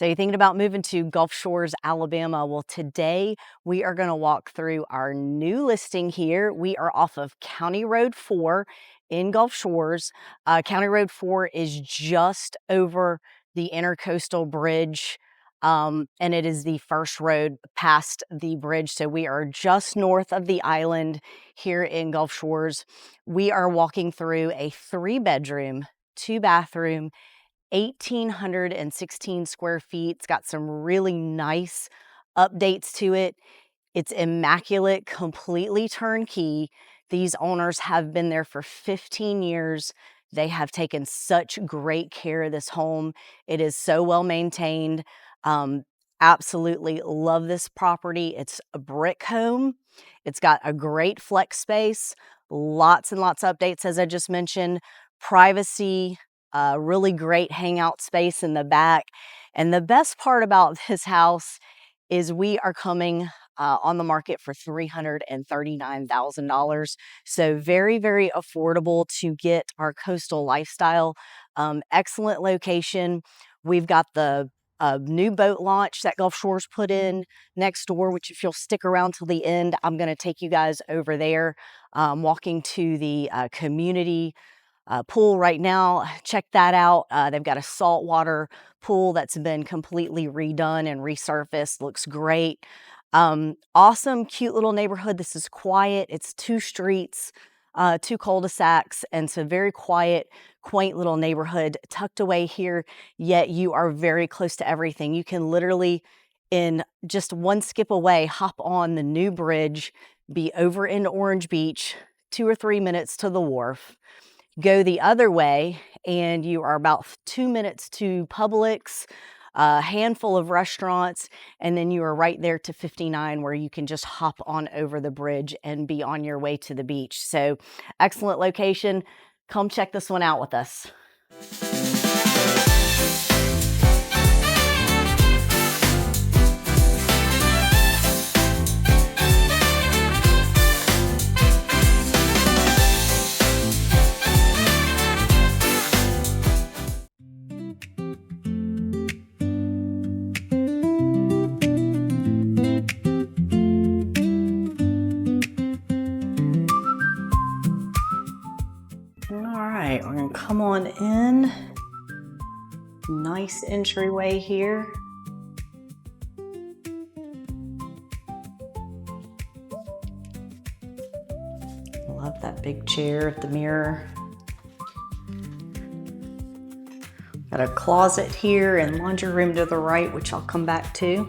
So you're thinking about moving to Gulf Shores, Alabama. Well, today we are going to walk through our new listing here. We are off of County Road 4 in Gulf Shores. County Road 4 is just over the Intracoastal Bridge, and it is the first road past the bridge. So we are just north of the island here in Gulf Shores. We are walking through a 3-bedroom, 2-bathroom, 1,816 square feet. It's got some really nice updates to it. It's immaculate, completely turnkey. These owners have been there for 15 years. They have taken such great care of this home. It is so well maintained. Absolutely love this property. It's a brick home. It's got a great flex space, lots and lots of updates, as I just mentioned, privacy, really great hangout space in the back. And the best part about this house is we are coming on the market for $339,000. So very, very affordable to get our coastal lifestyle. Excellent location. We've got the new boat launch that Gulf Shores put in next door, which if you'll stick around till the end, I'm going to take you guys over there, walking to the community pool right now. Check that out. They've got a saltwater pool that's been completely redone and resurfaced. Looks great. Awesome, cute little neighborhood. This is quiet. It's 2 streets, 2 cul-de-sacs, and so very quiet, quaint little neighborhood tucked away here, yet you are very close to everything. You can literally, in just one skip away, hop on the new bridge, be over in Orange Beach, 2 or 3 minutes to the wharf. Go the other way, and you are about 2 minutes to Publix, a handful of restaurants, and then you are right there to 59, where you can just hop on over the bridge and be on your way to the beach. So excellent location. Come check this one out with us. We're gonna come on in. Nice entryway here. Love that big chair at the mirror. Got a closet here and laundry room to the right, which I'll come back to.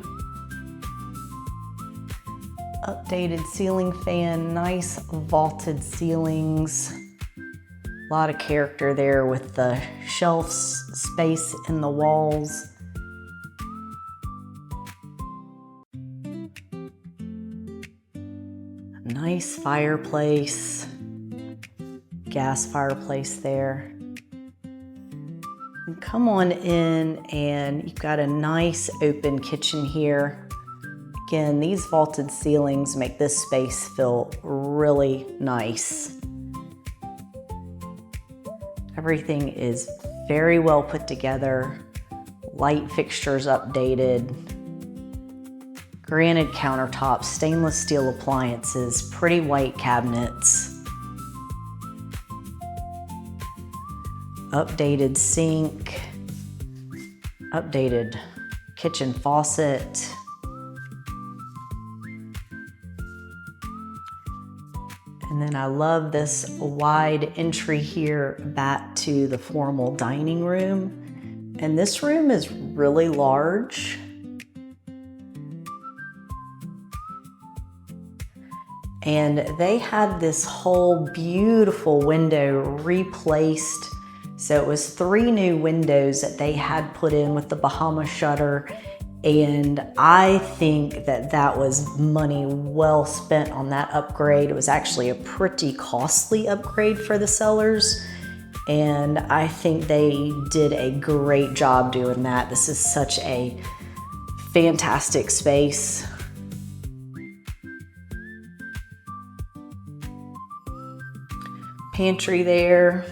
Updated ceiling fan, nice vaulted ceilings. A lot of character there with the shelves, space in the walls. Nice fireplace, gas fireplace there. And come on in, and you've got a nice open kitchen here. Again, these vaulted ceilings make this space feel really nice. Everything is very well put together. Light fixtures updated. Granite countertops, stainless steel appliances, pretty white cabinets. Updated sink. Updated kitchen faucet. And then I love this wide entry here back to the formal dining room. And this room is really large. And they had this whole beautiful window replaced. So it was 3 new windows that they had put in with the Bahama shutter. And I think that that was money well spent on that upgrade. It was actually a pretty costly upgrade for the sellers. And I think they did a great job doing that. This is such a fantastic space. Pantry there.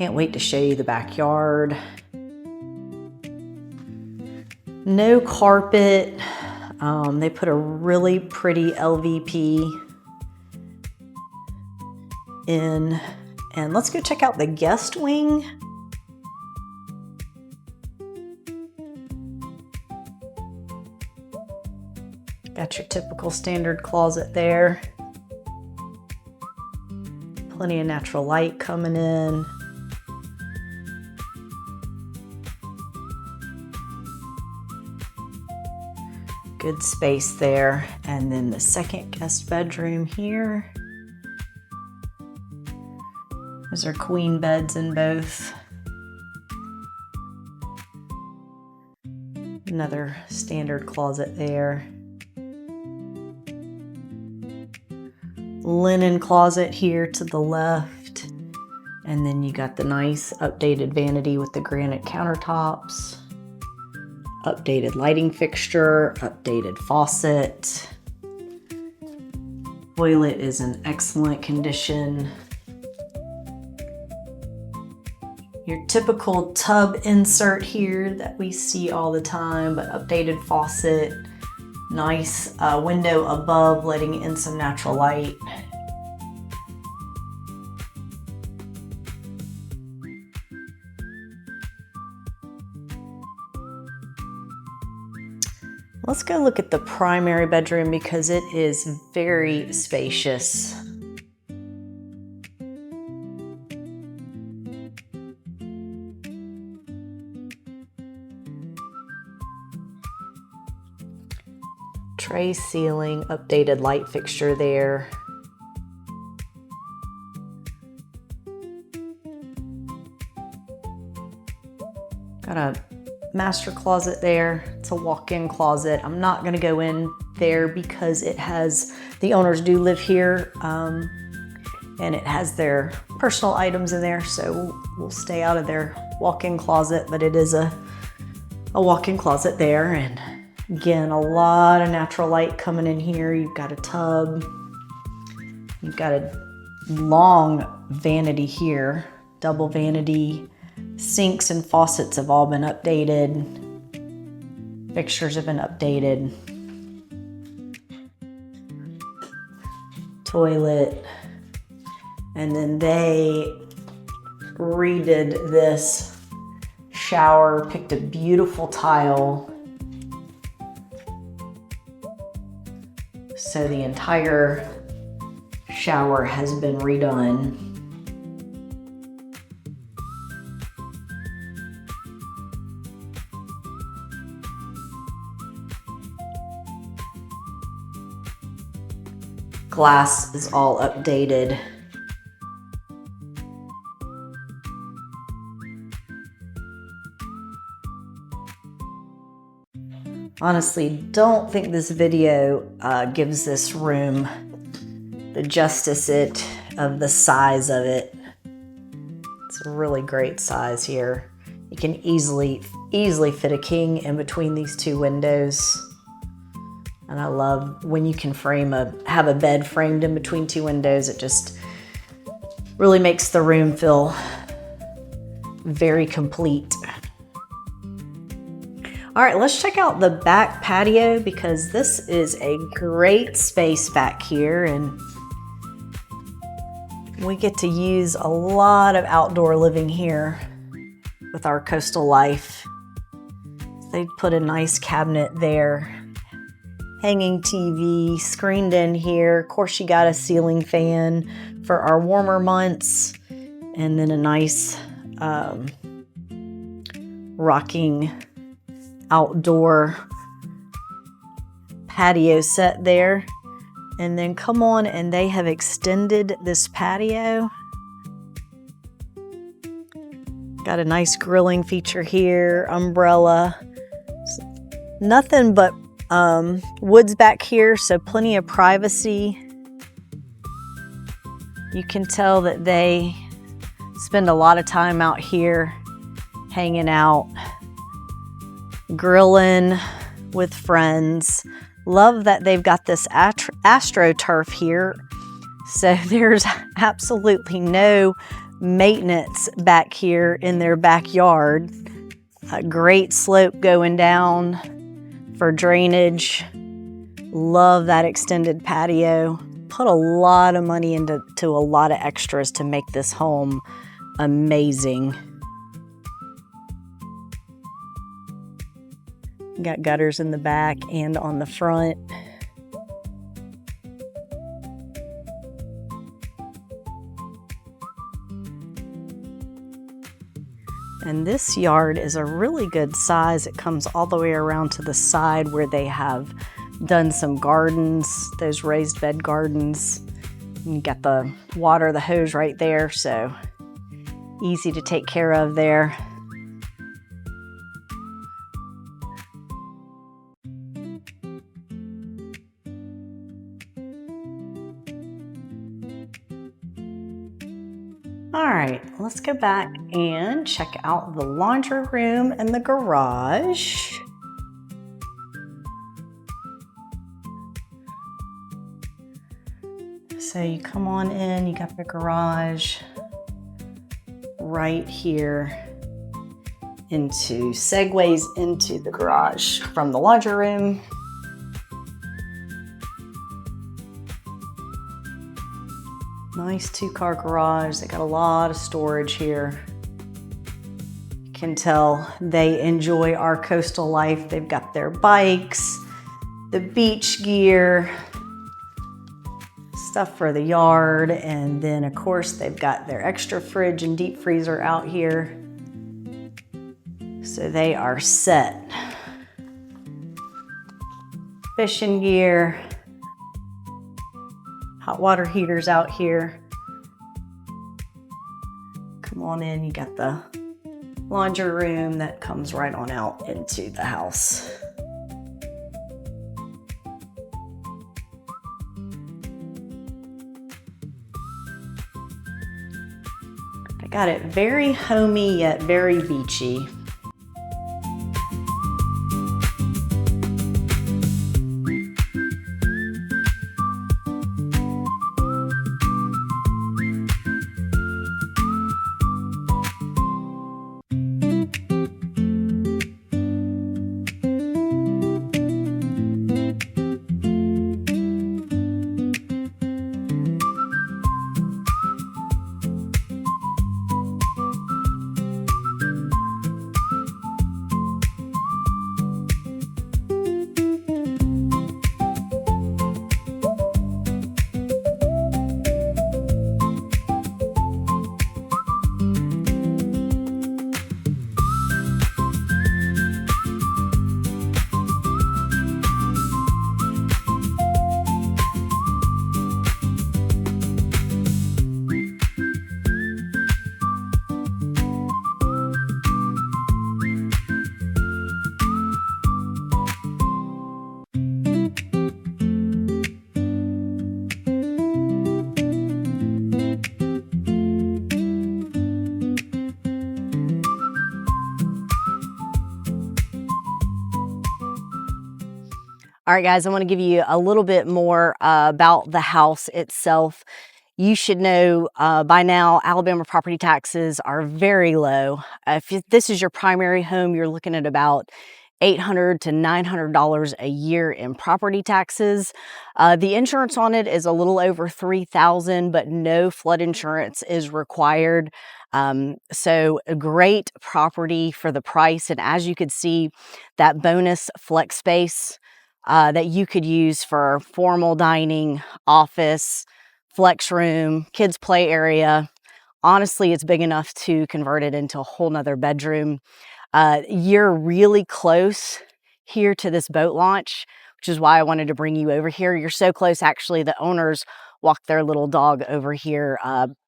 Can't wait to show you the backyard. No carpet. They put a really pretty LVP in. And let's go check out the guest wing. Got your typical standard closet there. Plenty of natural light coming in. Good space there. And then the second guest bedroom here. Those are queen beds in both. Another standard closet there. Linen closet here to the left. And then you got the nice updated vanity with the granite countertops. Updated lighting fixture, updated faucet. Toilet is in excellent condition. Your typical tub insert here that we see all the time, but updated faucet. Nice window above, letting in some natural light. Let's go look at the primary bedroom because it is very spacious. Tray ceiling, updated light fixture there. Got a master closet there. It's a walk-in closet. I'm not gonna go in there because it has, the owners do live here, and it has their personal items in there, so we'll stay out of their walk-in closet, but it is a walk-in closet there. And again, a lot of natural light coming in here. You've got a tub. You've got a long vanity here, double vanity. Sinks and faucets have all been updated. Fixtures have been updated. Toilet. And then they redid this shower, picked a beautiful tile. So the entire shower has been redone. Glass is all updated. Honestly, don't think this video gives this room the justice of the size of it. It's a really great size here. You can easily fit a king in between these two windows. And I love when you can have a bed framed in between two windows. It just really makes the room feel very complete. All right, let's check out the back patio because this is a great space back here, and we get to use a lot of outdoor living here with our coastal life. They put a nice cabinet there, hanging TV, screened in here. Of course, you got a ceiling fan for our warmer months, and then a nice rocking outdoor patio set there. And then come on, and they have extended this patio. Got a nice grilling feature here, umbrella. Nothing but woods back here, so plenty of privacy. You can tell that they spend a lot of time out here hanging out, grilling with friends. Love that they've got this AstroTurf here. So there's absolutely no maintenance back here in their backyard. A great slope going down for drainage. Love that extended patio. Put a lot of money into a lot of extras to make this home amazing. Got gutters in the back and on the front. And this yard is a really good size. It comes all the way around to the side where they have done some gardens, those raised bed gardens. You got the water, the hose right there, so easy to take care of there. All right, let's go back and check out the laundry room and the garage. So you come on in, you got the garage right here segues into the garage from the laundry room. Nice 2-car garage. They got a lot of storage here. You can tell they enjoy our coastal life. They've got their bikes, the beach gear, stuff for the yard, and then of course they've got their extra fridge and deep freezer out here. So they are set. Fishing gear. Hot water heaters out here. Come on in, you got the laundry room that comes right on out into the house. I got it very homey yet very beachy. All right, guys, I want to give you a little bit more about the house itself. You should know by now, Alabama property taxes are very low. If this is your primary home, you're looking at about $800 to $900 a year in property taxes. The insurance on it is a little over $3,000, but no flood insurance is required. So a great property for the price. And as you could see, that bonus flex space that you could use for formal dining, office, flex room, kids play area. Honestly, it's big enough to convert it into a whole nother bedroom. You're really close here to this boat launch, which is why I wanted to bring you over here. You're so close, actually, the owners walk their little dog over here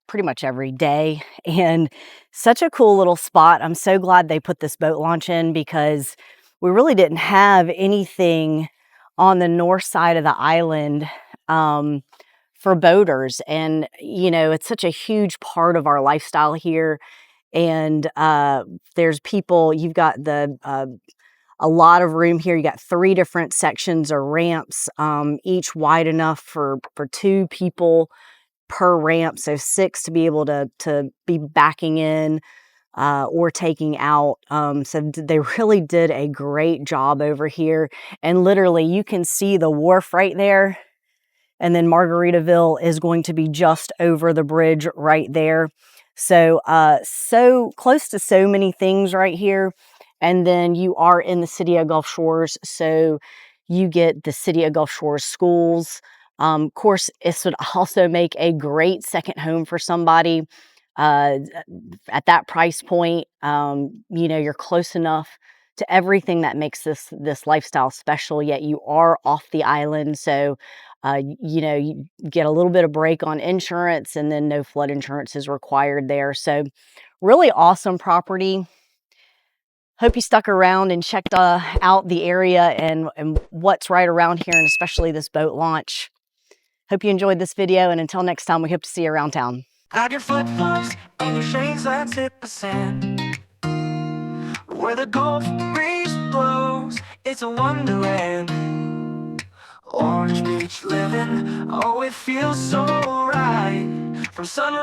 pretty much every day. And such a cool little spot. I'm so glad they put this boat launch in because we really didn't have anything on the north side of the island for boaters. And, you know, it's such a huge part of our lifestyle here. And there's people, you've got a lot of room here. You got 3 different sections or ramps, each wide enough for 2 people per ramp, so 6 to be able to be backing in or taking out. So they really did a great job over here. And literally, you can see the wharf right there. And then Margaritaville is going to be just over the bridge right there. So, so close to so many things right here. And then you are in the city of Gulf Shores. So you get the city of Gulf Shores schools. Of course, this would also make a great second home for somebody. At that price point, you know, you're close enough to everything that makes this lifestyle special, yet you are off the island. So, you know, you get a little bit of break on insurance, and then no flood insurance is required there. So really awesome property. Hope you stuck around and checked out the area and what's right around here, and especially this boat launch. Hope you enjoyed this video, and until next time, we hope to see you around town. I get footfalls on your shades that hit the sand. Where the Gulf breeze blows, it's a wonderland. Orange Beach living, oh it feels so right. From sunrise